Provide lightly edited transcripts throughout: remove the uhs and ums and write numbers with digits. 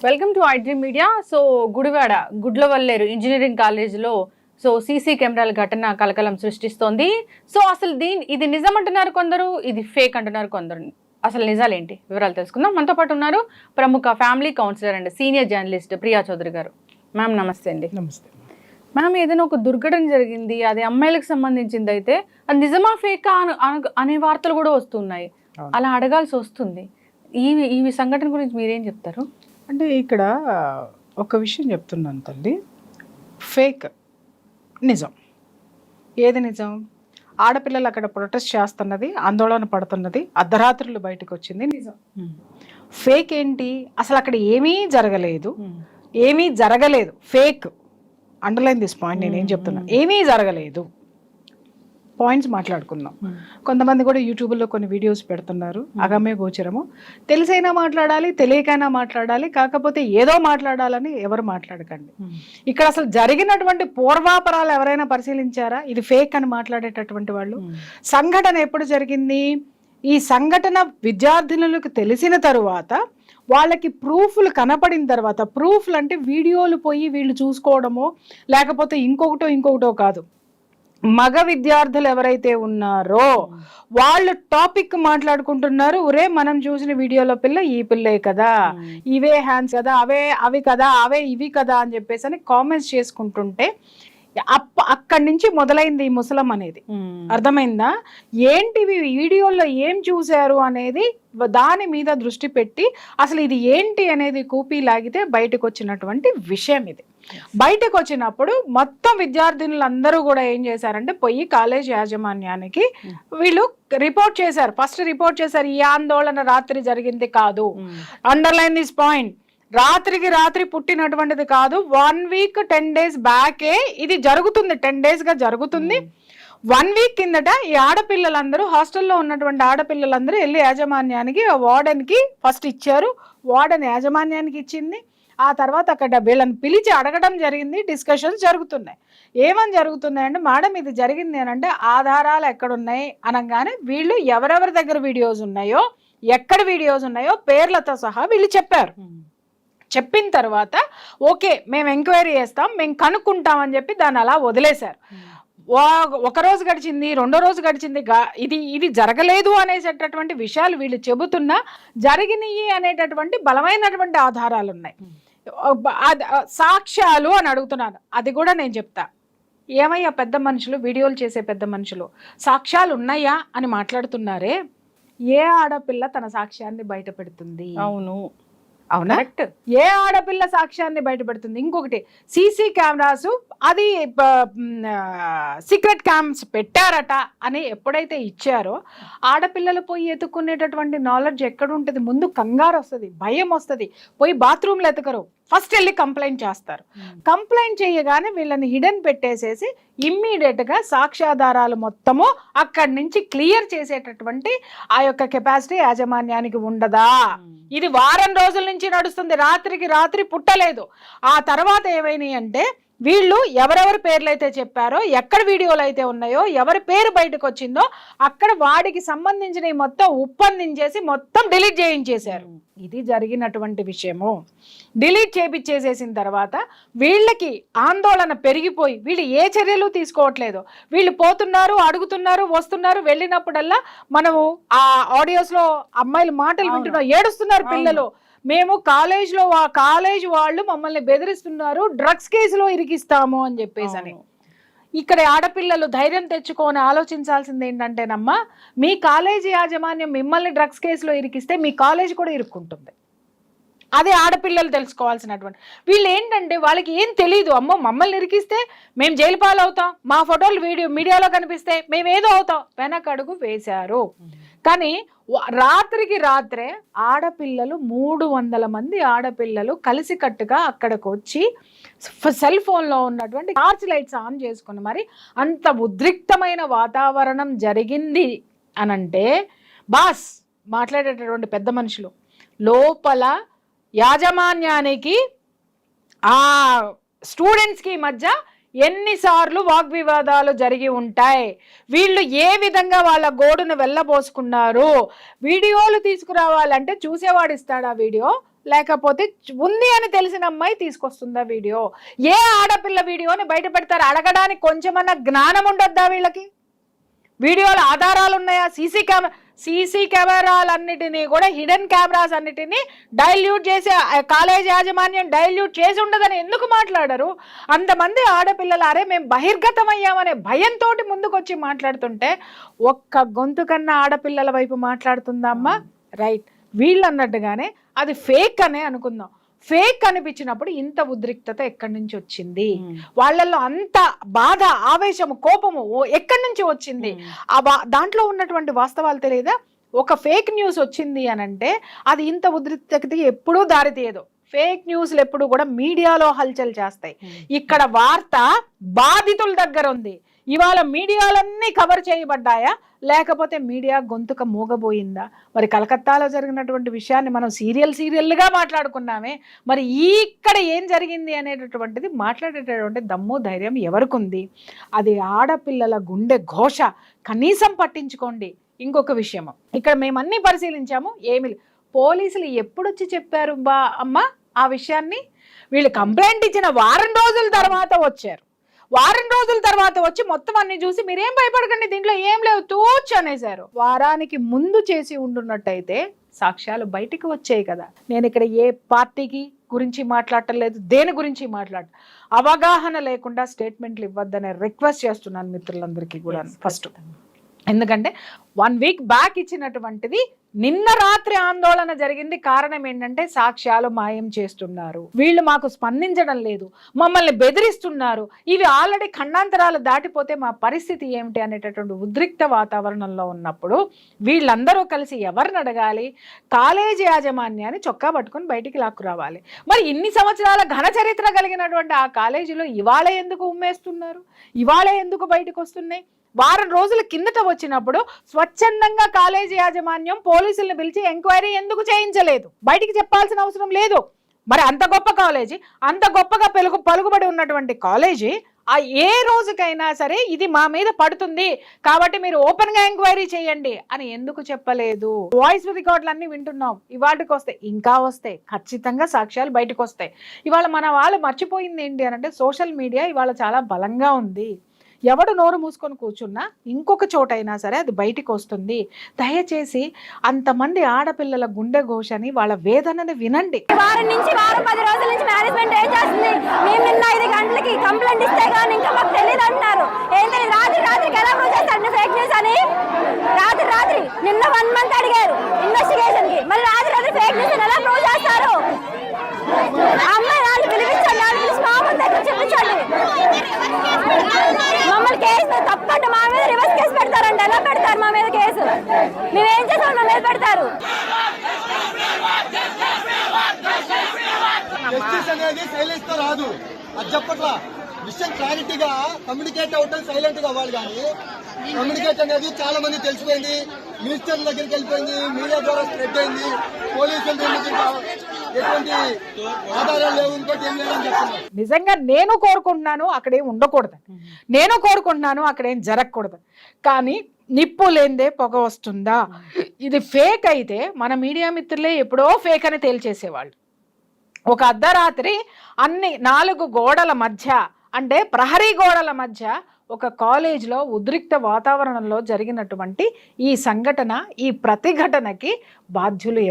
Welcome to iDream media. So Gudivada Gudlavalleru engineering కాలేజీలో CC కెమెరాల ఘటన కలకలం సృష్టిస్తోంది. అసలు ఇది నిజం అంటున్నారు కొందరు, ఇది ఫేక్ అంటున్నారు కొందరు. అసలు నిజాలేంటి వివరాలు తెలుసుకుందాం. మనతో పాటు ఉన్నారు ప్రముఖ family counsellor and senior journalist Priya Chaudhary గారు. మ్యామ్ నమస్తే అండి. నమస్తే మ్యామ్, ఏదైనా ఒక దుర్ఘటన జరిగింది, అది అమ్మాయిలకు సంబంధించింది అయితే అది నిజమా ఫేకా అనే వార్తలు కూడా వస్తున్నాయి. అలా అడగాల్సి వస్తుంది. ఈ సంఘటన గురించి మీరేం చెప్తారు? అంటే ఇక్కడ ఒక విషయం చెప్తున్నాను తల్లి, ఫేక్ నిజం. ఏది నిజం? ఆడపిల్లలు అక్కడ ప్రొటెస్ట్ చేస్తున్నది, ఆందోళన పడుతున్నది, అర్ధరాత్రులు బయటకు వచ్చింది నిజం. ఫేక్ ఏంటి? అసలు అక్కడ ఏమీ జరగలేదు. ఫేక్. Underline this point. నేనేం చెప్తున్నా, ఏమీ జరగలేదు. పాయింట్స్ మాట్లాడుకుందాం. కొంతమంది కూడా యూట్యూబ్లో కొన్ని వీడియోస్ పెడుతున్నారు, అగమ్య గోచరము. తెలిసైనా మాట్లాడాలి, తెలియకైనా మాట్లాడాలి, కాకపోతే ఏదో మాట్లాడాలని ఎవరు మాట్లాడకండి. ఇక్కడ అసలు జరిగినటువంటి పూర్వాపరాలు ఎవరైనా పరిశీలించారా? ఇది ఫేక్ అని మాట్లాడేటటువంటి వాళ్ళు. సంఘటన ఎప్పుడు జరిగింది? ఈ సంఘటన విద్యార్థినులకు తెలిసిన తరువాత, వాళ్ళకి ప్రూఫ్లు కనపడిన తర్వాత, ప్రూఫ్లు అంటే వీడియోలు పోయి వీళ్ళు చూసుకోవడమో లేకపోతే ఇంకొకటో కాదు, మగ విద్యార్థులు ఎవరైతే ఉన్నారో వాళ్ళు టాపిక్ మాట్లాడుకుంటున్నారు. ఒరే, మనం చూసిన వీడియోలో పిల్ల ఈ పిల్లే కదా, ఇవే హ్యాండ్స్ కదా, అవి కదా, అవే ఇవి కదా అని చెప్పేసి అని కామెంట్స్ చేసుకుంటుంటే అక్కడి నుంచి మొదలైంది ఈ ముసలం అనేది. అర్థమైందా? ఏంటివి వీడియోలో ఏం చూశారు అనేది దాని మీద దృష్టి పెట్టి అసలు ఇది ఏంటి అనేది కూపీ లాగితే బయటకు వచ్చినటువంటి విషయం ఇది. బయటకు వచ్చినప్పుడు మొత్తం విద్యార్థినులందరూ కూడా ఏం చేశారంటే పోయి కాలేజ్ యాజమాన్యానికి వీళ్ళు రిపోర్ట్ చేశారు. ఫస్ట్ రిపోర్ట్ చేశారు, ఈ ఆందోళన రాత్రి జరిగింది కాదు. Underline this point. రాత్రికి రాత్రి పుట్టినటువంటిది కాదు. 1 వీక్ 10 days బ్యాకే ఇది జరుగుతుంది. 10 days గా జరుగుతుంది. 1 వీక్ కిందట ఈ ఆడపిల్లలందరూ, హాస్టల్లో ఉన్నటువంటి ఆడపిల్లలందరూ వెళ్ళి యాజమాన్యానికి, వార్డెన్కి ఫస్ట్ ఇచ్చారు. వార్డెన్ యాజమాన్యానికి ఇచ్చింది. ఆ తర్వాత అక్కడ వీళ్ళని పిలిచి అడగడం జరిగింది. డిస్కషన్స్ జరుగుతున్నాయి. ఏమని జరుగుతున్నాయంటే, మేడం ఇది జరిగింది అని అంటే ఆధారాలు ఎక్కడున్నాయి అనగానే వీళ్ళు ఎవరెవరి దగ్గర వీడియోస్ ఉన్నాయో, ఎక్కడ వీడియోస్ ఉన్నాయో పేర్లతో సహా వీళ్ళు చెప్పారు. చెప్పిన తర్వాత ఓకే మేము ఎంక్వైరీ చేస్తాం, మేము కనుక్కుంటామని చెప్పి దాన్ని అలా వదిలేశారు. ఒక రోజు గడిచింది, 2వ రోజు గడిచింది, ఇది జరగలేదు అనేటటువంటి విషయాలు వీళ్ళు చెబుతున్నా జరిగినాయి అనేటటువంటి బలమైనటువంటి ఆధారాలు ఉన్నాయి. సాక్ష్యాలు అని అడుగుతున్నాను. అది కూడా నేను చెప్తా. ఏమయ్యా పెద్ద మనుషులు, వీడియోలు చేసే పెద్ద మనుషులు, సాక్ష్యాలు ఉన్నాయా అని మాట్లాడుతున్నారే. ఏ ఆడపిల్ల తన సాక్ష్యాన్ని బయట పెడుతుంది? అవునా? ఏ ఆడపిల్ల సాక్ష్యాన్ని బయటపెడుతుంది? ఇంకొకటి, సీసీ కెమెరాస్ అది సీక్రెట్ క్యామ్స్ పెట్టారట అని ఎప్పుడైతే ఇచ్చారో ఆడపిల్లలు పోయి ఎత్తుకునేటటువంటి నాలెడ్జ్ ఎక్కడ ఉంటుంది? ముందు కంగారు వస్తుంది, భయం వస్తుంది. పోయి బాత్రూమ్లో ఎతకరు, ఫస్ట్ వెళ్ళి కంప్లైంట్ చేస్తారు. కంప్లైంట్ చేయగానే వీళ్ళని హిడెన్ పెట్టేసేసి ఇమ్మీడియట్గా సాక్ష్యాధారాలు మొత్తము అక్కడి నుంచి క్లియర్ చేసేటటువంటి ఆ యొక్క కెపాసిటీ యాజమాన్యానికి ఉండదా? ఇది వారం రోజుల నుంచి నడుస్తుంది. రాత్రికి రాత్రి పుట్టలేదు. ఆ తర్వాత ఏమైనాయి అంటే, వీళ్ళు ఎవరెవరి పేర్లు అయితే చెప్పారో, ఎక్కడ వీడియోలు అయితే ఉన్నాయో, ఎవరి పేరు బయటకు వచ్చిందో అక్కడ వాడికి సంబంధించిన మొత్తం ఉప్పందించేసి మొత్తం డిలీట్ చేయించేశారు. ఇది జరిగినటువంటి విషయము. డిలీట్ చేపించేసేసిన తర్వాత వీళ్ళకి ఆందోళన పెరిగిపోయి వీళ్ళు ఏ చర్యలు తీసుకోవట్లేదు. వీళ్ళు పోతున్నారు, అడుగుతున్నారు, వస్తున్నారు. వెళ్ళినప్పుడల్లా మనము ఆ ఆడియోస్లో అమ్మాయిల మాటలు వింటున్నాం, ఏడుస్తున్నారు పిల్లలు. మేము కాలేజ్లో కాలేజ్ వాళ్ళు మమ్మల్ని బెదిరిస్తున్నారు, డ్రగ్స్ కేసులో ఇరికిస్తాము అని చెప్పేసి అని. ఇక్కడ ఆడపిల్లలు ధైర్యం తెచ్చుకొని ఆలోచించాల్సింది ఏంటంటేనమ్మా, మీ కాలేజీ యాజమాన్యం మిమ్మల్ని డ్రగ్స్ కేసులో ఇరికిస్తే మీ కాలేజ్ కూడా ఇరుక్కుంటుంది. అదే ఆడపిల్లలు తెలుసుకోవాల్సినటువంటి. వీళ్ళు ఏంటంటే వాళ్ళకి ఏం తెలీదు. అమ్మో మమ్మల్ని ఇరికిస్తే మేము జైలు పాలవుతాం, మా ఫోటోలు మీడియాలో కనిపిస్తే మేమేదో అవుతాం. వెనకడుగు వేశారు. కానీ రాత్రికి రాత్రే ఆడపిల్లలు 300 మంది ఆడపిల్లలు కలిసికట్టుగా అక్కడికి వచ్చి సెల్ ఫోన్లో ఉన్నటువంటి టార్చ్ లైట్స్ ఆన్ చేసుకుని మరి అంత ఉద్రిక్తమైన వాతావరణం జరిగింది అనంటే, బాస్ మాట్లాడేటటువంటి పెద్ద మనుషులు లోపల యాజమాన్యానికి ఆ స్టూడెంట్స్కి మధ్య ఎన్నిసార్లు వాగ్వివాదాలు జరిగి ఉంటాయి, వీళ్ళు ఏ విధంగా వాళ్ళ గోడును వెళ్ళబోసుకున్నారు. వీడియోలు తీసుకురావాలంటే చూసేవాడు ఇస్తాడా వీడియో? లేకపోతే ఉంది అని తెలిసిన అమ్మాయి తీసుకొస్తుందా వీడియో? ఏ ఆడపిల్ల వీడియోని బయట పెడతారు? అడగడానికి కొంచెమన్నా జ్ఞానం ఉండొద్దా వీళ్ళకి? వీడియోల ఆధారాలు ఉన్నాయా? సీసీ కెమెరాలన్నిటినీ కూడా, హిడెన్ కెమెరాస్ అన్నిటినీ డైల్యూట్ చేసి కాలేజ్ యాజమాన్యం డైల్యూట్ చేసి ఉండదని ఎందుకు మాట్లాడరు? అంతమంది ఆడపిల్లలు అరే మేము బహిర్గతం అయ్యామనే భయంతో ముందుకొచ్చి మాట్లాడుతుంటే ఒక్క గొంతు కన్నా ఆడపిల్లల వైపు మాట్లాడుతుందా అమ్మా? రైట్, వీళ్ళు అన్నట్టుగానే అది ఫేక్ అనే అనుకుందాం. ఫేక్ అనిపించినప్పుడు ఇంత ఉద్రిక్తత ఎక్కడి నుంచి వచ్చింది? వాళ్ళల్లో అంత బాధ, ఆవేశము, కోపము ఎక్కడి నుంచి వచ్చింది? దాంట్లో ఉన్నటువంటి వాస్తవాలు తెలియదా? ఒక ఫేక్ న్యూస్ వచ్చింది అని అంటే అది ఇంత ఉద్రిక్తతకి ఎప్పుడూ దారితీయదు. ఫేక్ న్యూస్లు ఎప్పుడు కూడా మీడియాలో హల్చల్ చేస్తాయి. ఇక్కడ వార్త బాధితుల దగ్గర ఉంది. ఇవాళ మీడియాలన్నీ కవర్ చేయబడ్డాయా, లేకపోతే మీడియా గొంతుక మూగబోయిందా? మరి కలకత్తాలో జరిగినటువంటి విషయాన్ని మనం సీరియల్గా మాట్లాడుకున్నామే, మరి ఇక్కడ ఏం జరిగింది అనేటటువంటిది మాట్లాడేటటువంటి దమ్ము ధైర్యం ఎవరికి ఉంది? అది ఆడపిల్లల గుండె ఘోష. కనీసం పట్టించుకోండి. ఇంకొక విషయం, ఇక్కడ మేమన్నీ పరిశీలించాము, ఏమి పోలీసులు ఎప్పుడొచ్చి చెప్పారు అమ్మ ఆ విషయాన్ని? వీళ్ళు కంప్లైంట్ ఇచ్చిన వారం రోజుల తర్వాత వచ్చారు. వారం రోజుల తర్వాత వచ్చి మొత్తం అన్ని చూసి మీరేం భయపడకండి, దీంట్లో ఏం లేవు తూచ్ అనేసారు. వారానికి ముందు చేసి ఉండున్నట్టయితే సాక్ష్యాలు బయటికి వచ్చాయి కదా. నేను ఇక్కడ ఏ పార్టీకి గురించి మాట్లాడటం లేదు, దేని గురించి అవగాహన లేకుండా స్టేట్మెంట్లు ఇవ్వద్దనే రిక్వెస్ట్ చేస్తున్నాను మిత్రులందరికీ కూడా. ఫస్ట్ ఎందుకంటే 1 వీక్ బ్యాక్ ఇచ్చినటువంటిది నిన్న రాత్రి ఆందోళన జరిగింది. కారణం ఏంటంటే సాక్ష్యాలు మాయం చేస్తున్నారు, వీళ్ళు మాకు స్పందించడం లేదు, మమ్మల్ని బెదిరిస్తున్నారు, ఇవి ఆల్రెడీ ఖండాంతరాలు దాటిపోతే మా పరిస్థితి ఏమిటి అనేటటువంటి ఉద్రిక్త వాతావరణంలో ఉన్నప్పుడు వీళ్ళందరూ కలిసి ఎవరిని అడగాలి? కాలేజీ యాజమాన్యాన్ని చొక్కా పట్టుకొని బయటికి లాక్కురావాలి. మరి ఇన్ని సంవత్సరాల ఘన చరిత్ర కలిగినటువంటి ఆ కాలేజీలో ఇవాళ ఎందుకు ఉమ్మేస్తున్నారు? ఇవాళ ఎందుకు బయటకు వస్తున్నాయి? వారం రోజుల కిందట వచ్చినప్పుడు స్వచ్ఛందంగా కాలేజీ యాజమాన్యం పోలీసులను పిలిచి ఎంక్వైరీ ఎందుకు చేయించలేదు? బయటికి చెప్పాల్సిన అవసరం లేదు. మరి అంత గొప్ప కాలేజీ, అంత గొప్పగా పలుకుబడి ఉన్నటువంటి కాలేజీ ఏ రోజుకైనా సరే ఇది మా మీద పడుతుంది కాబట్టి మీరు ఓపెన్ గా ఎంక్వైరీ చేయండి అని ఎందుకు చెప్పలేదు? వాయిస్ రికార్డులు అన్ని వింటున్నాం, ఇవాళకి వస్తాయి, ఇంకా వస్తాయి, ఖచ్చితంగా సాక్ష్యాలు బయటకు వస్తాయి. ఇవాళ మన వాళ్ళు మర్చిపోయింది ఏంటి అని అంటే సోషల్ మీడియా ఇవాళ చాలా బలంగా ఉంది. ఎవడు నోరు మూసుకొని కూర్చున్నా ఇంకొక చోటైనా సరే అది బయటికి వస్తుంది. దయచేసి అంతమంది ఆడపిల్లల గుండె ఘోషని, వాళ్ళ వేదనని వినండి. వారం 10 రోజుల నుంచి మేనేజ్మెంట్ ఏం చేస్తుంది? మేము నిన్న 5 గంటలకి కంప్లైంట్ ఇస్తే కానీ ఇంకా మాకు తెలియదు అంటున్నారు. ఏంటని రాత్రికి ఎలా ప్రూవ్ చేస్తారు ఫేక్ న్యూస్ అని? రాత్రి నిన్న 1 మంత్ అడిగారు ఇన్వెస్టిగేషన్ కి, మరి రాత్రి ఫేక్ న్యూస్ ఎలా ప్రూవ్ చేస్తారు? అమ్మాయి వాళ్ళు పిలిపించండి, మామూలు దగ్గర చెప్పించండి. మమ్మల్ని కేసు తప్పంటే మా మీద రివర్స్ కేసు పెడతారండి. ఎలా పెడతారు మా మీద కేసు? మేమేం చేసాం మా మీద పెడతారు? జస్టిస్ అనేది సైలెన్స్ తో రాదు, అది చెప్పట్లా. విషయం క్లారిటీగా కమ్యూనికేట్ అవటం సైలెంట్ గా అవ్వాలి. కానీ కమ్యూనికేట్ అనేది చాలా మంది తెలిసిపోయింది, మినిస్టర్ దగ్గరికి వెళ్ళిపోయింది, మీడియా ద్వారా స్ప్రెడ్ అయింది, పోలీసులు ఎటువంటి ఆధారాలు లేవు, ఇంకోటి ఏం లేదని చెప్తున్నారు. నిజంగా నేను కోరుకుంటున్నాను అక్కడేం ఉండకూడదు, నేను కోరుకుంటున్నాను అక్కడేం జరగకూడదు. కానీ నిప్పు లేందే పొగ వస్తుందా? ఇది ఫేక్ అయితే మన మీడియా మిత్రులే ఎప్పుడో ఫేక్ అని తేల్చేసేవాళ్ళు. ఒక అర్ధరాత్రి అన్ని 4 గోడల మధ్య, అంటే ప్రహరీ గోడల మధ్య ఒక కాలేజ్లో ఉద్రిక్త వాతావరణంలో జరిగినటువంటి ఈ సంఘటన, ఈ ప్రతిఘటనకి బాధ్యులు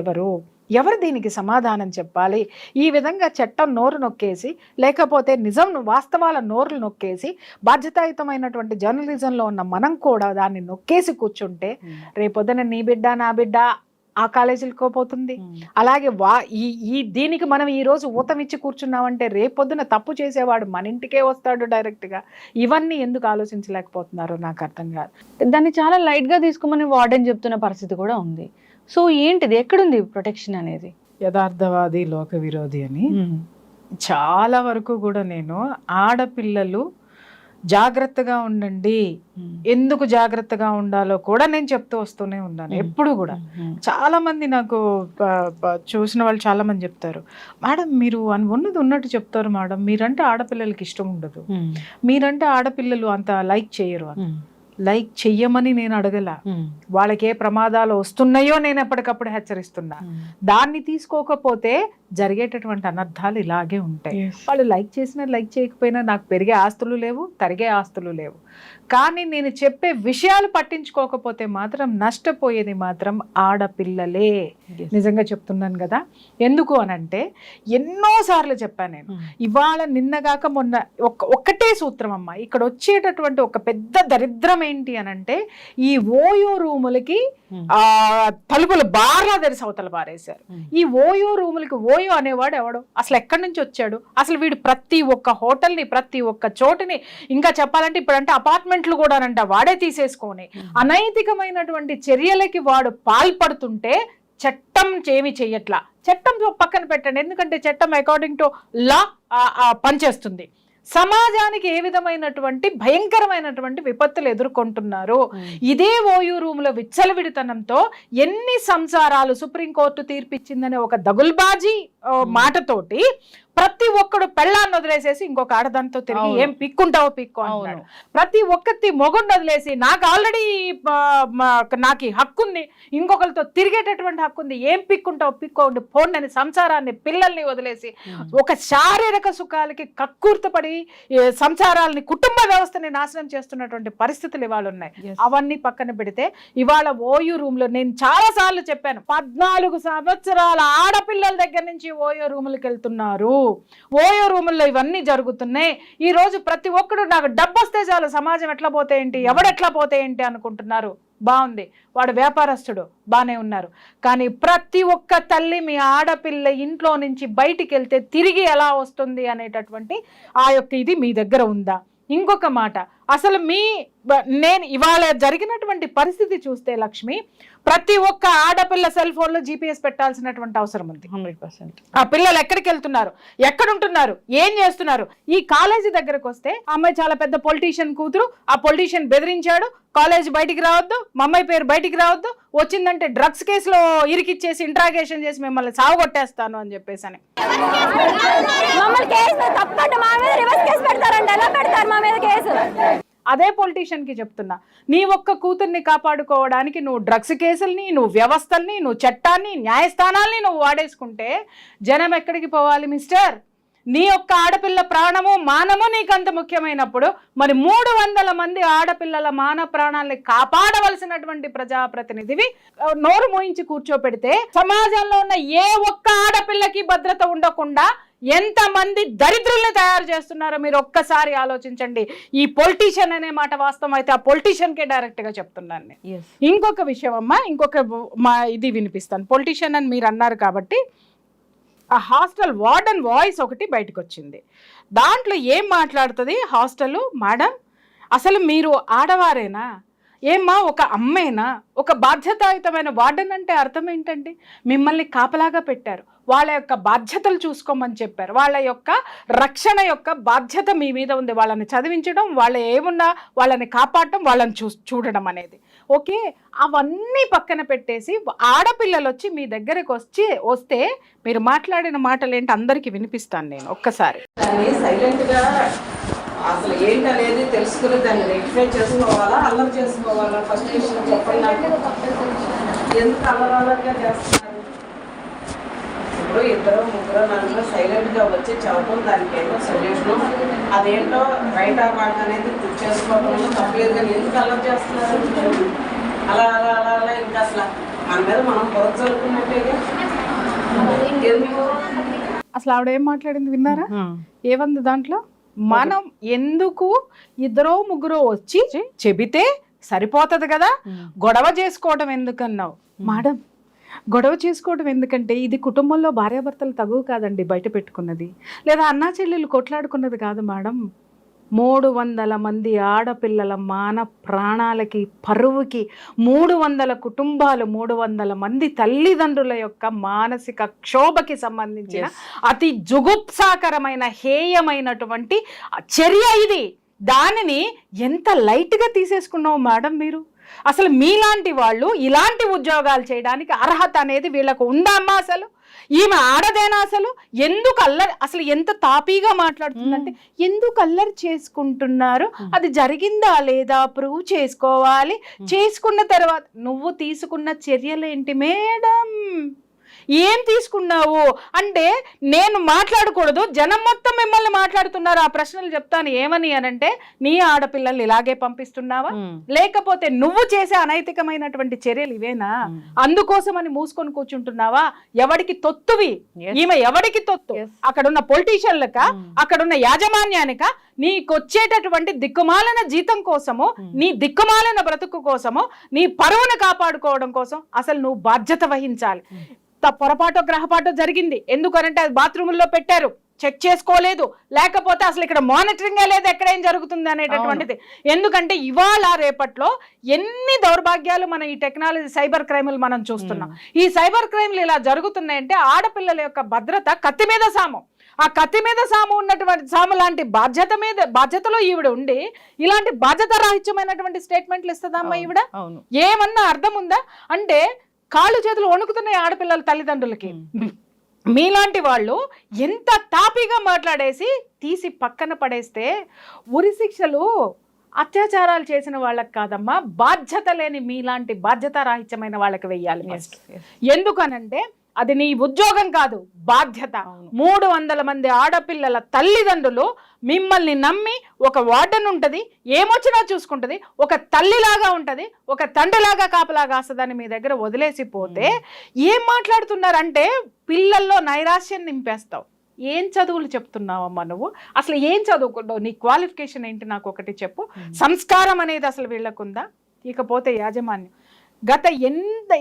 ఎవరు దీనికి సమాధానం చెప్పాలి? ఈ విధంగా చట్టం నోరు నొక్కేసి, లేకపోతే నిజం వాస్తవాల నోరులు నొక్కేసి, బాధ్యతాయుతమైనటువంటి జర్నలిజంలో ఉన్న మనం కూడా దాన్ని నొక్కేసి కూర్చుంటే రేపొద్దున నీ బిడ్డ నా బిడ్డ ఆ కాలేజీలకు పోతుంది. అలాగే దీనికి మనం ఈ రోజు ఊతమిచ్చి కూర్చున్నామంటే రేపొద్దున తప్పు చేసేవాడు మన ఇంటికే వస్తాడు డైరెక్ట్గా. ఇవన్నీ ఎందుకు ఆలోచించలేకపోతున్నారో నాకు అర్థం కాదు. దాన్ని చాలా లైట్గా తీసుకోమని వార్డెన్ చెప్తున్న పరిస్థితి కూడా ఉంది. సో ఏంటిది, ఎక్కడుంది ప్రొటెక్షన్ అనేది? యథార్థవాది లోక విరోధి అని చాలా వరకు కూడా నేను ఆడపిల్లలు జాగ్రత్తగా ఉండండి, ఎందుకు జాగ్రత్తగా ఉండాలో కూడా నేను చెప్తూ వస్తూనే ఉన్నాను ఎప్పుడు కూడా. చాలా మంది నాకు చూసిన వాళ్ళు చాలా మంది చెప్తారు, మేడం మీరు ఉన్నది ఉన్నట్టు చెప్తారు మేడం, మీరంటే ఆడపిల్లలకి ఇష్టం ఉండదు, మీరంటే ఆడపిల్లలు అంత లైక్ చేయరు. లైక్ చెయ్యమని నేను అడగల, వాళ్ళకి ఏ ప్రమాదాలు వస్తున్నాయో నేను ఎప్పటికప్పుడు హెచ్చరిస్తున్నా. దాన్ని తీసుకోకపోతే జరిగేటటువంటి అనర్థాలు ఇలాగే ఉంటాయి. వాళ్ళు లైక్ చేసినా లైక్ చేయకపోయినా నాకు పెరిగే ఆస్తులు లేవు, తరిగే ఆస్తులు లేవు. కానీ నేను చెప్పే విషయాలు పట్టించుకోకపోతే మాత్రం నష్టపోయేది మాత్రం ఆడపిల్లలే. నిజంగా చెప్తున్నాను కదా. ఎందుకు అనంటే ఎన్నోసార్లు చెప్పాను నేను. ఇవాళ నిన్నగాక మొన్న ఒక్కటే సూత్రం అమ్మ. ఇక్కడ వచ్చేటటువంటి ఒక పెద్ద దరిద్రం ఏంటి అనంటే ఈ ఓయో రూములకి తలుపులు బాగా తెరిసి అవతల పారేశారు. ఈ ఓయో రూములకి ఓయో అనేవాడు ఎవడు, అసలు ఎక్కడి నుంచి వచ్చాడు, అసలు వీడు ప్రతి ఒక్క హోటల్ని ప్రతి ఒక్క చోటుని, ఇంకా చెప్పాలంటే ఇప్పుడంటే అపార్ట్మెంట్లు కూడానంట వాడే తీసేసుకొని అనైతికమైనటువంటి చర్యలకి వాడు పాల్పడుతుంటే చట్టం ఏమి చెయ్యట్లా. చట్టం పక్కన పెట్టండి, ఎందుకంటే చట్టం అకార్డింగ్ టు లా పనిచేస్తుంది. సమాజానికి ఏ విధమైనటువంటి భయంకరమైనటువంటి విపత్తులు ఎదుర్కొంటున్నారు. ఇదే ఓయూ రూముల విచ్చలవిడితనంతో ఎన్ని సంసారాలు సుప్రీంకోర్టు తీర్పిచ్చిందనే ఒక దగుల్బాజీ మాటతోటి ప్రతి ఒక్కడు పెళ్ళాన్ని వదిలేసేసి ఇంకొక ఆడదానితో తిరిగి ఏం పిక్కుంటావో పిక్కు అంటున్నాడు. ప్రతి ఒక్కటి మొగుడిని వదిలేసి నాకు ఆల్రెడీ నాకు హక్కు ఉంది, ఇంకొకరితో తిరిగేటటువంటి హక్కు ఉంది, ఏం పిక్కుంటావో పిక్కోండి పోండి సంసారాన్ని పిల్లల్ని వదిలేసి ఒక శారీరక సుఖాలకి కక్కుర్తపడి సంసారాలని కుటుంబ వ్యవస్థని నాశనం చేస్తున్నటువంటి పరిస్థితులు ఇవాళ ఉన్నాయి. అవన్నీ పక్కన పెడితే ఇవాళ ఓయూ రూమ్ లో నేను చాలా సార్లు చెప్పాను, 14 సంవత్సరాల ఆడపిల్లల దగ్గర నుంచి ఓయో రూములకు వెళ్తున్నారు. ఓయో రూముల్లో ఇవన్నీ జరుగుతున్నాయి. ఈ రోజు ప్రతి ఒక్కడు నాకు డబ్బు వస్తే చాలు సమాజం ఎట్లా పోతే ఏంటి, ఎవడెట్లా పోతే ఏంటి అనుకుంటున్నారు. బాగుంది, వాడు వ్యాపారస్తుడు, బానే ఉన్నారు. కానీ ప్రతి ఒక్క తల్లి మీ ఆడపిల్ల ఇంట్లో నుంచి బయటికి వెళ్తే తిరిగి ఎలా వస్తుంది అనేటటువంటి ఆ యొక్క ఇది మీ దగ్గర ఉందా? ఇంకొక మాట, అసలు నేను ఇవాళ జరిగినటువంటి పరిస్థితి చూస్తే లక్ష్మి, ప్రతి ఒక్క ఆడపిల్ల సెల్ ఫోన్ లో GPS పెట్టాల్సినటువంటి అవసరం ఉంది. 100%. ఆ పిల్లలు ఎక్కడికి వెళ్తున్నారు, ఎక్కడుంటున్నారు, ఏం చేస్తున్నారు. ఈ కాలేజీ దగ్గరకు వస్తే అమ్మాయి చాలా పెద్ద పొలిటీషియన్ కూతురు, ఆ పొలిటీషియన్ బెదిరించాడు, కాలేజ్ బయటికి రావద్దు, మా అమ్మాయి పేరు బయటికి రావద్దు, వచ్చిందంటే డ్రగ్స్ కేసులో ఇరికిచ్చేసి ఇంట్రాగేషన్ చేసి మిమ్మల్ని సావగొట్టేస్తాను అని చెప్పేసి అని. అదే పొలిటీషియన్ కి చెప్తున్నా, నీ ఒక్క కూతుర్ని కాపాడుకోవడానికి నువ్వు డ్రగ్స్ కేసుల్ని, నువ్వు వ్యవస్థల్ని, నువ్వు చట్టాన్ని, న్యాయస్థానాల్ని నువ్వు వాడేసుకుంటే జనం ఎక్కడికి పోవాలి మిస్టర్? నీ యొక్క ఆడపిల్ల ప్రాణము మానము నీకంత ముఖ్యమైనప్పుడు మరి 300 మంది ఆడపిల్లల మాన ప్రాణాలని కాపాడవలసినటువంటి ప్రజాప్రతినిధివి నోరు మోయించి కూర్చోపెడితే సమాజంలో ఉన్న ఏ ఒక్క ఆడపిల్లకి భద్రత ఉండకుండా ఎంతమంది దరిద్రుల్ని తయారు చేస్తున్నారో మీరు ఒక్కసారి ఆలోచించండి. ఈ పొలిటీషియన్ అనే మాట వాస్తవం అయితే ఆ పొలిటీషియన్కే డైరెక్ట్ గా చెప్తున్నాను నేను. ఇంకొక విషయం అమ్మా, ఇది వినిపిస్తాను. పొలిటీషియన్ అని మీరు అన్నారు కాబట్టి ఆ హాస్టల్ వార్డెన్ వాయిస్ ఒకటి బయటకు వచ్చింది. దాంట్లో ఏం మాట్లాడుతుంది హాస్టల్ మేడం, అసలు మీరు ఆడవారేనా ఏమ్మా, ఒక అమ్మేనా, ఒక బాధ్యతాయుతమైన వార్డెన్ అంటే అర్థం ఏంటండి? మిమ్మల్ని కాపలాగా పెట్టారు, వాళ్ళ యొక్క బాధ్యతలు చూసుకోమని చెప్పారు, వాళ్ళ యొక్క రక్షణ యొక్క బాధ్యత మీ మీద ఉంది. వాళ్ళని చదివించడం, వాళ్ళ ఏమున్నా వాళ్ళని కాపాడటం, వాళ్ళని చూడడం అనేది ఓకే. అవన్నీ పక్కన పెట్టేసి ఆడపిల్లలు వచ్చి మీ దగ్గరకు వస్తే మీరు మాట్లాడిన మాటలు ఏంటి అందరికీ వినిపిస్తాను నేను ఒక్కసారి. సైలెంట్గా అసలు ఏంటనేది తెలుసుకుని దాన్ని రెక్టిఫై చేసుకోవాలా, అల్లరి చేసుకోవాలా? ఫస్ట్ విషయం చెప్పండి నాకు. ఎందుకు అల్లరగా చేస్తున్నారు? ఇప్పుడు 2, 3, 4 సైలెంట్గా వచ్చి చెప్పడం దానికి ఏంటో సొల్యూషను, అదేంటో రైట్ ఆర్ రాంగ్ అనేది చేసుకోవడంలో తప్పలేదు. కానీ ఎందుకు అల్లరి చేస్తున్నారు? అలా అలా అలా అలా ఇంకా అసలు మన మీద మనం పొరత చదువుకున్నట్టేగా. ఎందుకు అసలు ఆవిడ ఏం మాట్లాడింది విన్నారా? ఏమంది దాంట్లో? మనం ఎందుకు 2, 3 వచ్చి చెబితే సరిపోతుంది కదా, గొడవ చేసుకోవడం ఎందుకన్నావు మేడం? గొడవ చేసుకోవడం ఎందుకంటే ఇది కుటుంబంలో భార్యాభర్తలు తగువ కాదండి బయట పెట్టుకున్నది, లేదా అన్నా చెల్లెలు కొట్లాడుకున్నది కాదు మేడం. 300 మంది ఆడపిల్లల మాన ప్రాణాలకి పరువుకి 300 కుటుంబాలు, 300 మంది తల్లిదండ్రుల యొక్క మానసిక క్షోభకి సంబంధించిన అతి జుగుప్సాకరమైన హేయమైనటువంటి చర్య ఇది. దానిని ఎంత లైట్గా తీసేసుకున్నావు మేడం మీరు? అసలు మీలాంటి వాళ్ళు ఇలాంటి ఉద్యోగాలు చేయడానికి అర్హత అనేది వీళ్ళకు ఉందా అమ్మా? అసలు ఈమె ఆడదేనా? అసలు ఎందుకు అల్లరి, అసలు ఎంత తాపీగా మాట్లాడుతుందంటే ఎందుకు అల్లరి చేసుకుంటున్నారు, అది జరిగిందా లేదా ప్రూవ్ చేసుకోవాలి, చేసుకున్న తర్వాత నువ్వు తీసుకున్న చర్యలు ఏంటి మేడం? ఏం తీసుకున్నావు అంటే నేను మాట్లాడకూడదు, జనం మొత్తం మిమ్మల్ని మాట్లాడుతున్నారు. ఆ ప్రశ్నలు చెప్తాను ఏమని అనంటే, నీ ఆడపిల్లల్ని ఇలాగే పంపిస్తున్నావా, లేకపోతే నువ్వు చేసే అనైతికమైనటువంటి చర్యలు ఇవేనా, అందుకోసమని మూసుకొని కూర్చుంటున్నావా, ఎవడికి తొత్తువి, ఈమె ఎవడికి తొత్తు, అక్కడున్న పొలిటీషియన్లక, అక్కడున్న యాజమాన్యానిక, నీకొచ్చేటటువంటి దిక్కుమాలిన జీతం కోసము, నీ దిక్కుమాలిన బ్రతుకు కోసము, నీ పరువును కాపాడుకోవడం కోసం అసలు నువ్వు బాధ్యత వహించాలి. పొరపాటో గ్రహపాటో జరిగింది, ఎందుకనంటే అది బాత్రూముల్లో పెట్టారు, చెక్ చేసుకోలేదు, లేకపోతే అసలు ఇక్కడ మానిటరింగే లేదు ఎక్కడ ఏం జరుగుతుంది అనేటటువంటిది. ఎందుకంటే ఇవాళ రేపట్లో ఎన్ని దౌర్భాగ్యాలు మనం ఈ టెక్నాలజీ సైబర్ క్రైములు మనం చూస్తున్నాం. ఈ సైబర్ క్రైమ్లు ఇలా జరుగుతున్నాయంటే ఆడపిల్లల యొక్క భద్రత కత్తి మీద సాము. ఆ కత్తి మీద సాము ఉన్నటువంటి సాము లాంటి బాధ్యతలో ఈవిడ ఉండి ఇలాంటి బాధ్యత రాహిత్యమైనటువంటి స్టేట్మెంట్లు ఇస్తుందమ్మా ఈవిడ. ఏమన్నా అర్థం ఉందా అంటే కాళ్ళు చేతులు వణుకుతున్నాయి ఆడపిల్లల తల్లిదండ్రులకి. మీలాంటి వాళ్ళు ఎంత తాపీగా మాట్లాడేసి తీసి పక్కన పడేస్తే ఉరి శిక్షలు అత్యాచారాలు చేసిన వాళ్ళకి కాదమ్మా, బాధ్యత లేని మీలాంటి బాధ్యత రాహిత్యమైన వాళ్ళకి వెయ్యాలి ఫస్ట్. ఎందుకనంటే అది నీ ఉద్యోగం కాదు, బాధ్యత. 300 మంది ఆడపిల్లల తల్లిదండ్రులు మిమ్మల్ని నమ్మి, ఒక వార్డెన్ ఉంటుంది, ఏమొచ్చినా చూసుకుంటుంది, ఒక తల్లిలాగా ఉంటుంది, ఒక తండ్రిలాగా కాపలాగా వస్తుందని మీ దగ్గర వదిలేసిపోతే ఏం మాట్లాడుతున్నారంటే పిల్లల్లో నైరాశ్యం నింపేస్తావు. ఏం చదువులు చెప్తున్నావమ్మా నువ్వు, అసలు ఏం చదువుకున్నావు, నీ క్వాలిఫికేషన్ ఏంటి నాకు ఒకటి చెప్పు. సంస్కారం అనేది అసలు వీళ్ళకుందా? ఇకపోతే యాజమాన్యం గత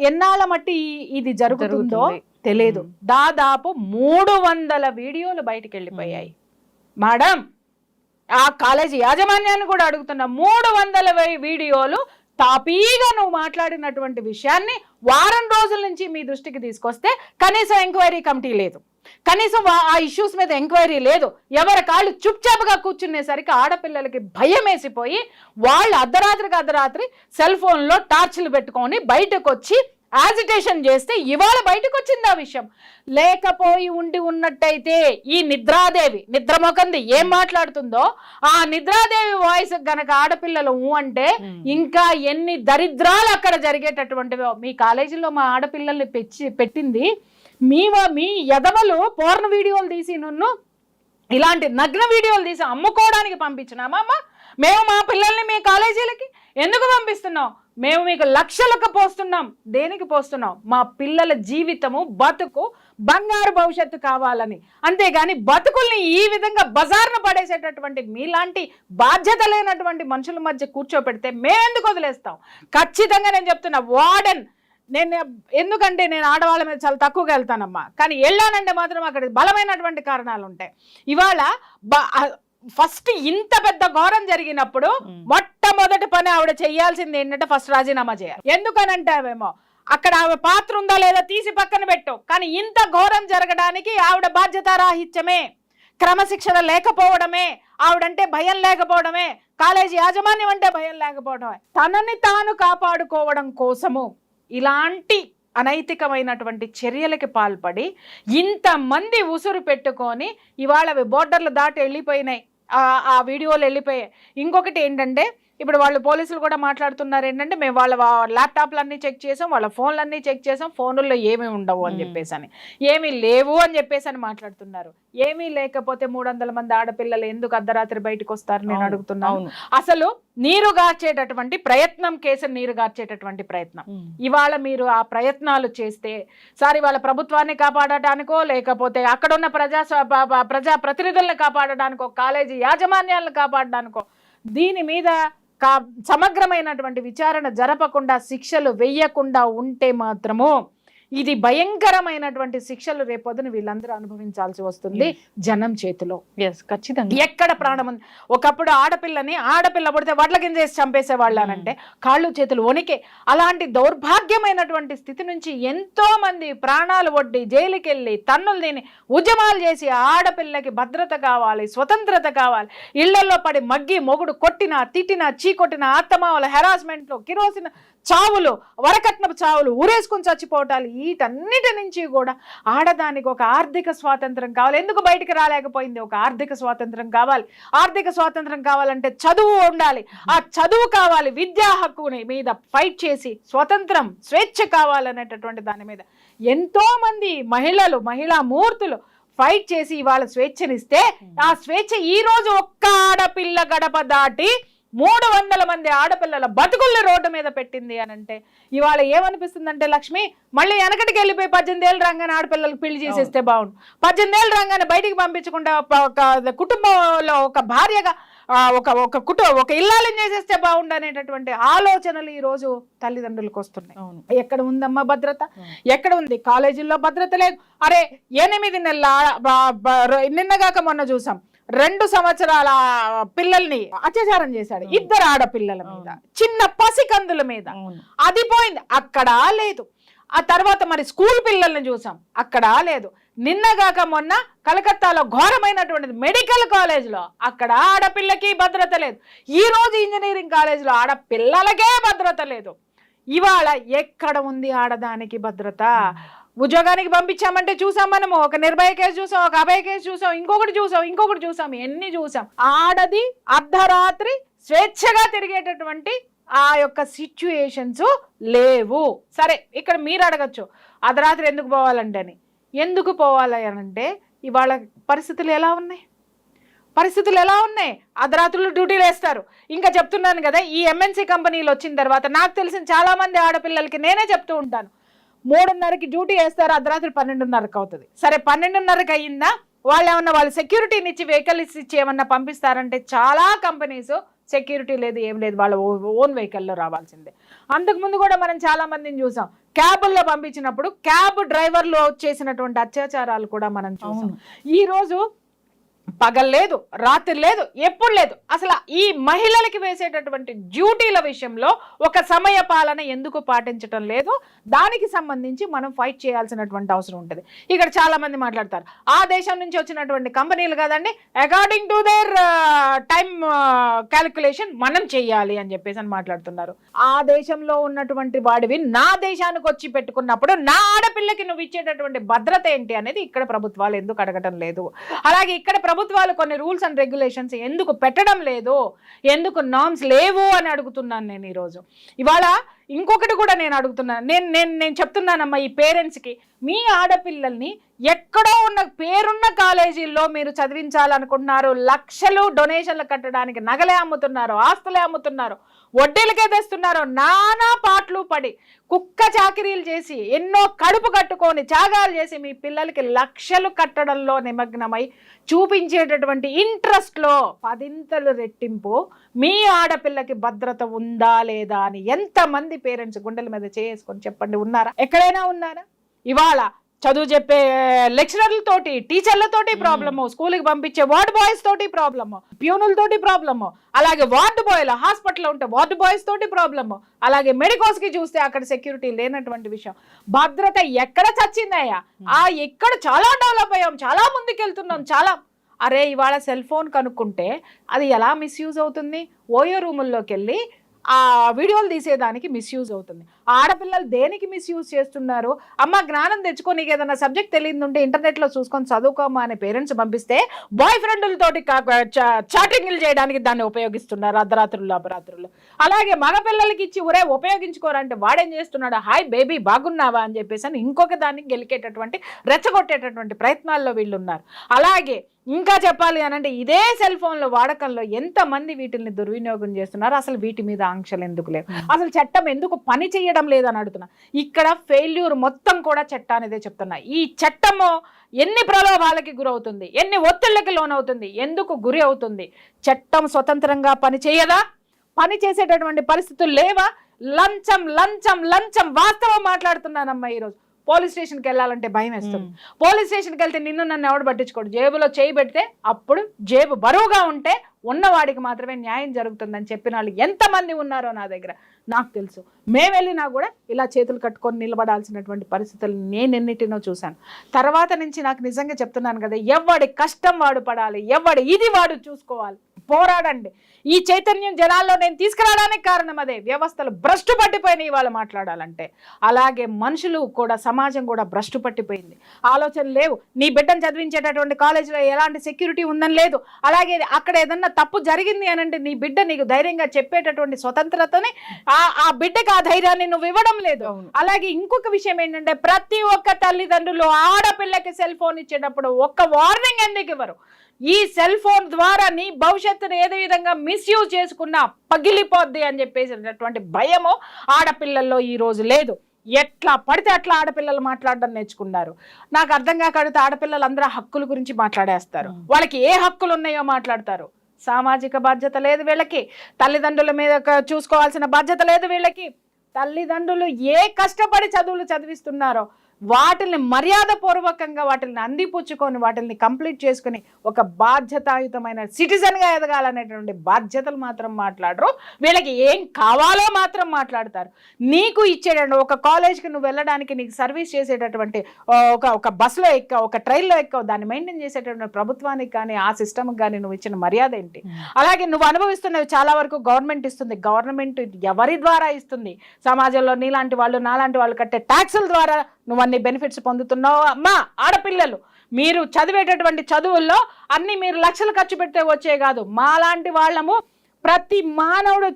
ఎన్నాళ్ళ మట్టి ఇది జరుగుతుందో తెలియదు. దాదాపు 300 వీడియోలు బయటికి వెళ్ళిపోయాయి. మేడం, ఆ కాలేజీ యాజమాన్యాన్ని కూడా అడుగుతున్నా, 300 వీడియోలు తాపీగా నువ్వు మాట్లాడినటువంటి విషయాన్ని వారం రోజుల నుంచి మీ దృష్టికి తీసుకొస్తే కనీసం ఎంక్వైరీ కమిటీ లేదు, కనీసం ఆ ఇష్యూస్ మీద ఎంక్వైరీ లేదు. ఎవరి కాళ్ళు చుప్చాపుగా కూర్చునేసరికి ఆడపిల్లలకి భయం వేసిపోయి వాళ్ళు అర్ధరాత్రి సెల్ ఫోన్లో టార్చ్లు పెట్టుకొని బయటకు వచ్చి యాజిటేషన్ చేస్తే ఇవాళ బయటకు వచ్చింది ఆ విషయం. లేకపోయి ఉన్నట్టయితే ఈ నిద్రాదేవి నిద్రమొకంది ఏం మాట్లాడుతుందో ఆ నిద్రాదేవి వాయిస్ గనక ఆడపిల్లలు అంటే ఇంకా ఎన్ని దరిద్రాలు అక్కడ జరిగేటటువంటివో. మీ కాలేజీలో మా ఆడపిల్లల్ని పెట్టింది మీ యదవలు పోర్న్ వీడియోలు తీసి ఇలాంటి నగ్న వీడియోలు తీసి అమ్ముకోవడానికి పంపించినామా అమ్మ? మేము మా పిల్లల్ని మీ కాలేజీలకి ఎందుకు పంపిస్తున్నాం? మేము మీకు లక్షలకు పోస్తున్నాం. దేనికి పోస్తున్నాం? మా పిల్లల జీవితము బతుకు బంగారు భవిష్యత్తు కావాలని. అంతేగాని బతుకుల్ని ఈ విధంగా బజార్ను పడేసేటటువంటి మీలాంటి బాధ్యత లేనటువంటి మనుషుల మధ్య కూర్చోపెడితే మేము ఎందుకు వదిలేస్తాం? ఖచ్చితంగా నేను చెప్తున్నా, వార్డెన్ ఎందుకంటే నేను ఆడవాళ్ళ మీద చాలా తక్కువగా వెళ్తానమ్మా, కానీ వెళ్ళానంటే మాత్రం అక్కడ బలమైనటువంటి కారణాలు ఉంటాయి. ఇవాళ ఫస్ట్ ఇంత పెద్ద ఘోరం జరిగినప్పుడు మొట్టమొదటి పని ఆవిడ చేయాల్సింది ఏంటంటే ఫస్ట్ రాజీనామా చేయాలి. ఎందుకనంటే అవేమో అక్కడ ఆవిడ పాత్ర ఉందా లేదా తీసి పక్కన పెట్టు, కానీ ఇంత ఘోరం జరగడానికి ఆవిడ బాధ్యతారాహిత్యమే, క్రమశిక్షణ లేకపోవడమే, ఆవిడంటే భయం లేకపోవడమే, కాలేజీ యాజమాన్యం అంటే భయం లేకపోవడమే, తనని తాను కాపాడుకోవడం కోసము ఇలాంటి అనైతికమైనటువంటి చర్యలకి పాల్పడి ఇంతమంది ఉసురు పెట్టుకొని ఇవాళ బోర్డర్లు దాటి వెళ్ళిపోయినాయి, ఆ వీడియోలు వెళ్ళిపోయాయి. ఇంకొకటి ఏంటంటే ఇప్పుడు వాళ్ళు పోలీసులు కూడా మాట్లాడుతున్నారు ఏంటంటే మేము వాళ్ళ ల్యాప్టాప్లన్నీ చెక్ చేసాం, వాళ్ళ ఫోన్లన్నీ చెక్ చేసాం, ఫోనుల్లో ఏమీ ఉండవు అని చెప్పేసి అని, ఏమీ లేవు అని చెప్పేసి అని మాట్లాడుతున్నారు. ఏమీ లేకపోతే 300 మంది ఆడపిల్లలు ఎందుకు అర్ధరాత్రి బయటకు వస్తారు నేను అడుగుతున్నాను. అసలు నీరు గార్చేటటువంటి ప్రయత్నం, కేసును నీరు గార్చేటటువంటి ప్రయత్నం ఇవాళ మీరు ఆ ప్రయత్నాలు చేస్తే సార్ ఇవాళ ప్రభుత్వాన్ని కాపాడటానికో లేకపోతే అక్కడున్న ప్రజా ప్రతినిధులను కాపాడడానికో కాలేజీ యాజమాన్యాలను కాపాడడానికో దీని మీద సమగ్రమైనటువంటి విచారణ జరపకుండా శిక్షలు వెయ్యకుండా ఉంటే మాత్రము ఇది భయంకరమైనటువంటి శిక్షలు రేపొద్దున వీళ్ళందరూ అనుభవించాల్సి వస్తుంది జనం చేతిలో. ఖచ్చితంగా ఎక్కడ ప్రాణం ఉంది. ఒకప్పుడు ఆడపిల్ల పుడితే వడ్ల గింజ వేసి చంపేసేవాళ్ళు అనంటే కాళ్ళు చేతులు వణికే. అలాంటి దౌర్భాగ్యమైనటువంటి స్థితి నుంచి ఎంతో మంది ప్రాణాలు ఒడ్డి జైలుకి వెళ్ళి తన్నులు తిని ఉద్యమాలు చేసి ఆడపిల్లకి భద్రత కావాలి, స్వతంత్రత కావాలి, ఇళ్లలో పడి మగ్గి మొగుడు కొట్టినా తిట్టినా చీకొట్టిన అత్తమావల హెరాస్మెంట్లు, కిరోసిన చావులు, వరకట్నపు చావులు, ఊరేసుకుని చచ్చిపోవటాలు, వీటన్నిటి నుంచి కూడా ఆడదానికి ఒక ఆర్థిక స్వాతంత్రం కావాలి. ఎందుకు బయటికి రాలేకపోయింది? ఒక ఆర్థిక స్వాతంత్రం కావాలి. ఆర్థిక స్వాతంత్రం కావాలంటే చదువు ఉండాలి. ఆ చదువు కావాలి, విద్యా హక్కుని మీద ఫైట్ చేసి స్వతంత్రం, స్వేచ్ఛ కావాలనేటటువంటి దాని మీద ఎంతో మంది మహిళా మూర్తులు ఫైట్ చేసి ఇవాళ స్వేచ్ఛనిస్తే ఆ స్వేచ్ఛ ఈ రోజు ఒక్క ఆడపిల్ల గడప దాటి 300 మంది ఆడపిల్లల బతుకుల్ని రోడ్డు మీద పెట్టింది అని అంటే ఇవాళ ఏమనిపిస్తుందంటే లక్ష్మి మళ్ళీ వెనకటికి వెళ్ళిపోయి 18 ఏళ్ళు రాగానే ఆడపిల్లలకు పెళ్లి చేసేస్తే బాగుండు, 18 ఏళ్ళు రాగానే బయటికి పంపించకుండా ఒక కుటుంబంలో ఒక భార్యగా ఒక ఇల్లాలని చేసేస్తే బాగుండు అనేటటువంటి ఆలోచనలు ఈ రోజు తల్లిదండ్రులకు వస్తున్నాయి. ఎక్కడ ఉందమ్మా భద్రత? ఎక్కడ ఉంది? కాలేజీల్లో భద్రత లేదు. అరే 8 నెలల నిన్నగాక మొన్న చూసాం 2 సంవత్సరాల పిల్లల్ని అత్యాచారం చేశాడు, 2 ఆడపిల్లల మీద, చిన్న పసికందుల మీద. అది పోయింది, అక్కడ లేదు. ఆ తర్వాత మరి స్కూల్ పిల్లల్ని చూసాం, అక్కడ లేదు. నిన్నగాక మొన్న కలకత్తాలో ఘోరమైనటువంటిది మెడికల్ కాలేజ్లో, అక్కడ ఆడపిల్లకి భద్రత లేదు. ఈ రోజు ఇంజనీరింగ్ కాలేజ్లో ఆడపిల్లలకే భద్రత లేదు. ఇవాళ ఎక్కడ ఉంది ఆడదానికి భద్రత? ఉద్యోగానికి పంపించామంటే చూసాం మనము, ఒక నిర్భయ కేసు చూసాం, ఒక అభయ కేసు చూసాం, ఇంకొకటి చూసాం, ఎన్ని చూసాం. ఆడది అర్ధరాత్రి స్వేచ్ఛగా తిరిగేటటువంటి ఆ యొక్క సిచ్యుయేషన్స్ లేవు. సరే, ఇక్కడ మీరు అడగచ్చు అర్ధరాత్రి ఎందుకు పోవాలంటే అని. ఎందుకు పోవాలి అనంటే ఇవాళ పరిస్థితులు ఎలా ఉన్నాయి? అర్ధరాత్రులు డ్యూటీలు వేస్తారు. ఇంకా చెప్తున్నాను కదా, ఈ ఎంఎన్సీ కంపెనీలు వచ్చిన తర్వాత నాకు తెలిసిన చాలా మంది ఆడపిల్లలకి నేనే చెప్తూ ఉంటాను, 3:30కి డ్యూటీ వేస్తారు, అర్ధరాత్రి 12:30కి అవుతుంది. సరే 12:30కి అయ్యిందా, వాళ్ళు సెక్యూరిటీని ఇచ్చి వెహికల్ ఇచ్చి ఏమన్నా పంపిస్తారంటే చాలా కంపెనీస్ సెక్యూరిటీ లేదు, ఏం లేదు, వాళ్ళ ఓన్ వెహికల్లో రావాల్సిందే. అంతకుముందు కూడా మనం చాలా మందిని చూసాం, క్యాబుల్లో పంపించినప్పుడు క్యాబ్ డ్రైవర్లు చేసినటువంటి అత్యాచారాలు కూడా మనం చూసాం. ఈ రోజు పగలు లేదు, రాత్రి లేదు, ఎప్పుడు లేదు. అసలు ఈ మహిళలకి వేసేటటువంటి డ్యూటీల విషయంలో ఒక సమయ పాలన ఎందుకు పాటించడం లేదు? దానికి సంబంధించి మనం ఫైట్ చేయాల్సినటువంటి అవసరం ఉంటుంది. ఇక్కడ చాలా మంది మాట్లాడతారు, ఆ దేశం నుంచి వచ్చినటువంటి కంపెనీలు కదండి, according to their time calculation మనం చెయ్యాలి అని చెప్పేసి అని మాట్లాడుతున్నారు. ఆ దేశంలో ఉన్నటువంటి వాడివి నా దేశానికి వచ్చి పెట్టుకున్నప్పుడు నా ఆడపిల్లకి నువ్వు ఇచ్చేటటువంటి భద్రత ఏంటి అనేది ఇక్కడ ప్రభుత్వాలు ఎందుకు అడగటం లేదు? అలాగే ఇక్కడ ప్రభుత్వాలు కొన్ని రూల్స్ అండ్ రెగ్యులేషన్స్ ఎందుకు పెట్టడం లేదు? ఎందుకు నార్మ్స్ లేవు అని అడుగుతున్నాను నేను ఈరోజు. ఇవాళ ఇంకొకటి కూడా నేను అడుగుతున్నాను, నేను చెప్తున్నానమ్మా ఈ పేరెంట్స్కి, మీ ఆడపిల్లల్ని ఎక్కడో ఉన్న పేరున్న కాలేజీల్లో మీరు చదివించాలనుకుంటున్నారు, లక్షలు డొనేషన్లు కట్టడానికి నగలే అమ్ముతున్నారు, ఆస్తులే అమ్ముతున్నారు, వడ్డీలకే తెస్తున్నారు, నానా పాటలు పడి కుక్క చాకిరీలు చేసి ఎన్నో కడుపు కట్టుకొని త్యాగాలు చేసి మీ పిల్లలకి లక్షలు కట్టడంలో నిమగ్నమై చూపించేటటువంటి ఇంట్రెస్ట్లో 10 రెట్టింపు మీ ఆడపిల్లకి భద్రత ఉందా లేదా అని ఎంతమంది పేరెంట్స్ గుండెల మీద చేసుకొని చెప్పండి, ఉన్నారా? ఎక్కడైనా ఉన్నారా? ఇవాళ చదువు చెప్పే లెక్చరర్లతోటి, టీచర్లతోటి ప్రాబ్లము, స్కూల్కి పంపించే వార్డ్ బాయ్స్ తోటి ప్రాబ్లము, ప్యూనులతోటి ప్రాబ్లము, అలాగే వార్డు బాయ్లు హాస్పిటల్లో ఉంటే వార్డు బాయ్స్ తోటి ప్రాబ్లము, అలాగే మెడికోస్కి చూస్తే అక్కడ సెక్యూరిటీ లేనటువంటి విషయం. భద్రత ఎక్కడ చచ్చిందయ్యా? ఎక్కడ చాలా డెవలప్ అయ్యాం, చాలా ముందుకెళ్తున్నాం, చాలా. అరే ఇవాళ సెల్ ఫోన్ కనుక్కుంటే అది ఎలా మిస్యూజ్ అవుతుంది? ఓయో రూముల్లోకి వెళ్ళి ఆ వీడియోలు తీసేదానికి మిస్యూజ్ అవుతుంది. ఆడపిల్లలు దేనికి మిస్యూజ్ చేస్తున్నారు? అమ్మ జ్ఞానం తెచ్చుకో, నీకు ఏదైనా సబ్జెక్ట్ తెలియదు ఉంటే ఇంటర్నెట్లో చూసుకొని చదువుకోమా అనే పేరెంట్స్ పంపిస్తే బాయ్ ఫ్రెండ్లతోటి చాటింగ్లు చేయడానికి దాన్ని ఉపయోగిస్తున్నారు అర్ధరాత్రులు. అలాగే మగపిల్లలకి ఇచ్చి ఒరే ఉపయోగించుకోరంటే వాడేం చేస్తున్నాడు, హాయ్ బేబీ బాగున్నావా అని చెప్పేసి అని ఇంకొక దాన్ని గెలికేటటువంటి రెచ్చగొట్టేటటువంటి ప్రయత్నాల్లో వీళ్ళు ఉన్నారు. అలాగే ఇంకా చెప్పాలి అని అంటే ఇదే సెల్ ఫోన్ల వాడకంలో ఎంతమంది వీటిని దుర్వినియోగం చేస్తున్నారు? అసలు వీటి మీద ఆంక్షలు ఎందుకు లేవు? అసలు చట్టం ఎందుకు పని చేయడం లేదని అడుగుతున్నా. ఇక్కడ ఫెయిల్యూర్ మొత్తం కూడా చట్టానిదే చెప్తున్నా. ఈ చట్టము ఎన్ని ప్రలోభాలకి గురవుతుంది, ఎన్ని ఒత్తిళ్ళకి లోనవుతుంది, ఎందుకు గురి అవుతుంది? చట్టం స్వతంత్రంగా పని చేయదా? పని చేసేటటువంటి పరిస్థితులు లేవా? లంచం వాస్తవం మాట్లాడుతున్నానమ్మా. ఈరోజు పోలీస్ స్టేషన్కి వెళ్ళాలంటే భయం వేస్తుంది. పోలీస్ స్టేషన్కి వెళ్తే నన్ను ఎవడు పట్టించుకోడు, జేబులో చేయి పెడితే అప్పుడు జేబు బరువుగా ఉంటే ఉన్నవాడికి మాత్రమే న్యాయం జరుగుతుందని చెప్పిన వాళ్ళు ఎంతమంది ఉన్నారో నా దగ్గర నాకు తెలుసు. మేము వెళ్ళినా కూడా ఇలా చేతులు కట్టుకొని నిలబడాల్సినటువంటి పరిస్థితులు నేనెన్నిటినో చూశాను. తర్వాత నుంచి నాకు నిజంగా చెప్తున్నాను కదా, ఎవడి కష్టం వాడు పడాలి, ఎవడి ఇది వాడు చూసుకోవాలి. పోరాడండి. ఈ చైతన్యం జనాల్లో నేను తీసుకురావడానికి కారణం అదే. వ్యవస్థలు భ్రష్టు పట్టిపోయినాయి వాళ్ళు మాట్లాడాలంటే. అలాగే మనుషులు కూడా, సమాజం కూడా భ్రష్టు పట్టిపోయింది. ఆలోచనలు లేవు. నీ బిడ్డను చదివించేటటువంటి కాలేజీలో ఎలాంటి సెక్యూరిటీ ఉందని లేదు. అలాగే అక్కడ ఏదన్నా తప్పు జరిగింది అని అంటే నీ బిడ్డ నీకు ధైర్యంగా చెప్పేటటువంటి స్వతంత్రతని ఆ బిడ్డకి ఆ ధైర్యాన్ని నువ్వు ఇవ్వడం లేదు. అలాగే ఇంకొక విషయం ఏంటంటే ప్రతి ఒక్క తల్లిదండ్రులు ఆడపిల్లకి సెల్ ఫోన్ ఇచ్చేటప్పుడు ఒక్క వార్నింగ్ ఎందుకు ఇవ్వరు? ఈ సెల్ ఫోన్ ద్వారా నీ భవిష్యత్తును ఏదో విధంగా మిస్యూజ్ చేసుకున్నా పగిలిపోద్ది అని చెప్పేసినటువంటి భయము ఆడపిల్లల్లో ఈ రోజు లేదు. ఎట్లా పడితే అట్లా ఆడపిల్లలు మాట్లాడడం నేర్చుకున్నారు. నాకు అర్థం కాక అడిగితే ఆడపిల్లలు అందరూ హక్కుల గురించి మాట్లాడేస్తారు. వాళ్ళకి ఏ హక్కులు ఉన్నాయో మాట్లాడతారు. సామాజిక బాధ్యత లేదు వీళ్ళకి. తల్లిదండ్రుల మీద చూసుకోవాల్సిన బాధ్యత లేదు వీళ్ళకి. తల్లిదండ్రులు ఏ కష్టపడి చదువులు చదివిస్తున్నారో వాటిని మర్యాదపూర్వకంగా వాటిని అందిపుచ్చుకొని వాటిని కంప్లీట్ చేసుకుని ఒక బాధ్యతాయుతమైన సిటిజన్గా ఎదగాలనేటువంటి బాధ్యతలు మాత్రం మాట్లాడరు. వీళ్ళకి ఏం కావాలో మాత్రం మాట్లాడతారు. నీకు ఇచ్చేటండి ఒక కాలేజ్కి నువ్వు వెళ్ళడానికి నీకు సర్వీస్ చేసేటటువంటి ఒక బస్సులో ఎక్కావు, ఒక ట్రైన్లో ఎక్కావు, దాన్ని మెయింటైన్ చేసేటటువంటి ప్రభుత్వానికి కానీ ఆ సిస్టమ్కి కానీ నువ్వు ఇచ్చిన మర్యాద ఏంటి? అలాగే నువ్వు అనుభవిస్తున్నవి చాలా వరకు గవర్నమెంట్ ఇస్తుంది. గవర్నమెంట్ ఎవరి ద్వారా ఇస్తుంది? సమాజంలో నీలాంటి వాళ్ళు నాలాంటి వాళ్ళు కట్టే ట్యాక్సుల ద్వారా నువ్వు అన్ని బెనిఫిట్స్ పొందుతున్నావు. అమ్మా ఆడపిల్లలు మీరు చదివేటటువంటి చదువుల్లో అన్ని మీరు లక్షలు ఖర్చు పెడితే వచ్చే కాదు. మాలాంటి వాళ్ళము ప్రతి మానవుడు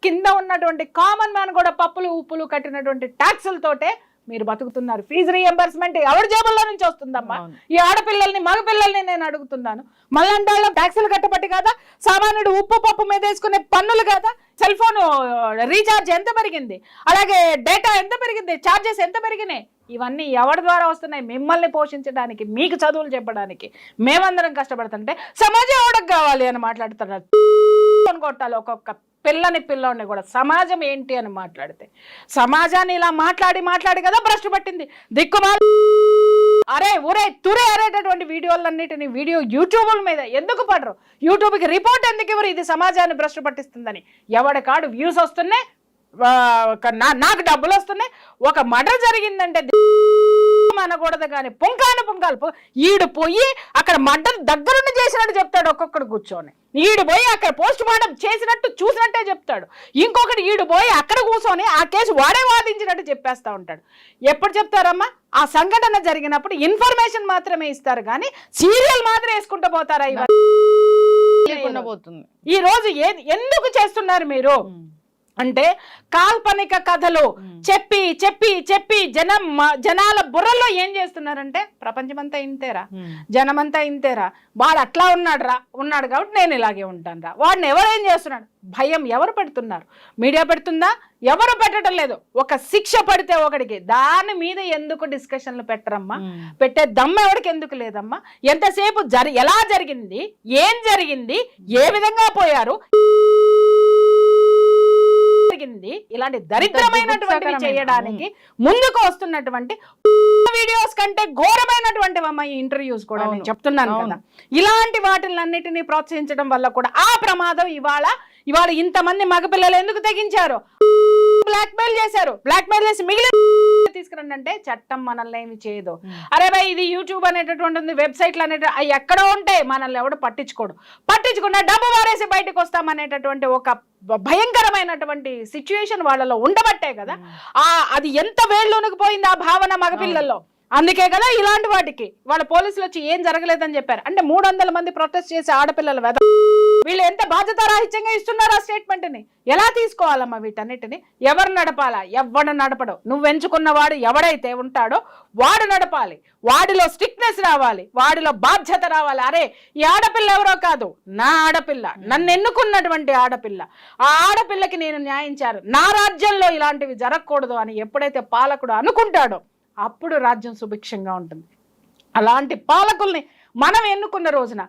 కింద ఉన్నటువంటి కామన్ మ్యాన్ కూడా పప్పులు ఉప్పులు కట్టినటువంటి ట్యాక్సులతోటే మీరు బతుకుతున్నారు. ఫీజు రీఎంబర్స్మెంట్ ఎవరి జేబుల్లో నుంచి వస్తుందమ్మా? ఈ ఆడపిల్లల్ని మగపిల్లల్ని నేను అడుగుతున్నాను. మళ్ళంటే వాళ్ళ ట్యాక్సులు కట్టబట్టి కదా, సామాన్యుడు ఉప్పు పప్పు మీద వేసుకునే పన్నులు కదా, సెల్ ఫోన్ రీఛార్జ్ ఎంత పెరిగింది, అలాగే డేటా ఎంత పెరిగింది, ఛార్జెస్ ఎంత పెరిగినాయి, ఇవన్నీ ఎవరి ద్వారా వస్తున్నాయి? మిమ్మల్ని పోషించడానికి, మీకు చదువులు చెప్పడానికి మేమందరం కష్టపడుతుంటే సమాజం ఎవరికి కావాలి అని మాట్లాడుతున్నారు. కొట్టాలి ఒక్కొక్క పిల్లోని కూడా. సమాజం ఏంటి అని మాట్లాడితే సమాజాన్ని ఇలా మాట్లాడి కదా భ్రష్టు పట్టింది. దిక్కుమాల అరే ఊరే తురే అరేటటువంటి వీడియోలన్నిటిని యూట్యూబ్ మీద ఎందుకు పడరు? యూట్యూబ్కి రిపోర్ట్ ఎందుకు ఇవ్వరు? ఇది సమాజాన్ని భ్రష్టు పట్టిస్తుందని. ఎవడికాడు వ్యూస్ వస్తున్నాయి, నాకు డబ్బులు వస్తున్నాయి. ఒక మర్డర్ జరిగిందంటే అనకూడదు కానీ పుంకాలు ఈడు పోయి అక్కడ మర్డర్ దగ్గరుండి చేసినట్టు చెప్తాడు. ఒక్కొక్కడు కూర్చొని ఈడు పోయి అక్కడ పోస్ట్ మార్టం చేసినట్టు చూసినట్టే చెప్తాడు. ఇంకొకటి ఈడు పోయి అక్కడ కూర్చొని ఆ కేసు వాడే వాదించినట్టు చెప్పేస్తా ఉంటాడు. ఎప్పుడు చెప్తారమ్మా? ఆ సంఘటన జరిగినప్పుడు ఇన్ఫర్మేషన్ మాత్రమే ఇస్తారు కానీ సీరియల్ మాత్రం వేసుకుంటూ పోతారా? పోతుంది. ఈ రోజు ఎందుకు చేస్తున్నారు మీరు అంటే కాల్పనిక కథలు చెప్పి చెప్పి చెప్పి జనాల బుర్రలో ఏం చేస్తున్నారంటే ప్రపంచమంతా ఇంతేరా, జనమంతా ఇంతేరా, వాడు అట్లా ఉన్నాడు కాబట్టి నేను ఇలాగే ఉంటాను రా. వాడిని ఎవరేం చేస్తున్నాడు? భయం ఎవరు పెడుతున్నారు? మీడియా పెడుతుందా? ఎవరు పెట్టడం లేదు. ఒక శిక్ష పడితే ఒకడికి దాని మీద ఎందుకు డిస్కషన్లు పెట్టరమ్మా? పెట్టే దమ్మ ఎవరికి ఎందుకు లేదమ్మా? ఎంతసేపు ఎలా జరిగింది, ఏం జరిగింది, ఏ విధంగా పోయారు, ఇలాంటి దరిద్రమైనటువంటి చేయడానికి ముందుకు వస్తున్నటువంటి వీడియోస్ కంటే ఘోరమైనటువంటి ఈ ఇంటర్వ్యూస్ కూడా నేను చెప్తున్నాను కదా. ఇలాంటి వాటిలన్నిటినీ ప్రోత్సహించడం వల్ల కూడా ఆ ప్రమాదం ఇవాళ ఇంతమంది మగపిల్లలు ఎందుకు తెగించారు? బ్లాక్మెయిల్ చేశారు. బ్లాక్మెయిల్ చేసి మిగిలిన తీసుకురండి అంటే చట్టం మనల్ని ఏమి చేయదు. అరే భయ్ ఇది యూట్యూబ్ అనేటటువంటి వెబ్సైట్లు అనేటువంటి అవి ఎక్కడో ఉంటాయి, మనల్ని ఎవడు పట్టించుకున్నా డబ్బు వారేసి బయటకు వస్తామనేటటువంటి ఒక భయంకరమైనటువంటి సిచ్యువేషన్ వాళ్ళలో ఉండబట్టే కదా అది ఎంత వేళ్ళలోనికి పోయింది ఆ భావన మగపిల్లల్లో. అందుకే కదా ఇలాంటి వాటికి వాళ్ళ పోలీసులు వచ్చి ఏం జరగలేదని చెప్పారు. అంటే 300 మంది ప్రొటెస్ట్ చేసి ఆడపిల్లలు వీళ్ళు ఎంత బాధ్యతారాహిత్యంగా ఇస్తున్నారు ఆ స్టేట్మెంట్ ని. ఎలా తీసుకోవాలమ్మా వీటన్నిటిని? ఎవరు నడపాలా? ఎవడు నడపడు. నువ్వు ఎంచుకున్నవాడు ఎవడైతే ఉంటాడో వాడు నడపాలి. వాడిలో స్ట్రిక్ట్నెస్ రావాలి, వాడిలో బాధ్యత రావాలి. అరే ఈ ఆడపిల్ల ఎవరో కాదు, నా ఆడపిల్ల, నన్ను ఎన్నుకున్నటువంటి ఆడపిల్ల, ఆ ఆడపిల్లకి నేను న్యాయం చేయాలి, నా రాజ్యంలో ఇలాంటివి జరగకూడదు అని ఎప్పుడైతే పాలకుడు అనుకుంటాడో అప్పుడు రాజ్యం సుభిక్షంగా ఉంటుంది. అలాంటి పాలకుల్ని మనం ఎన్నుకున్న రోజున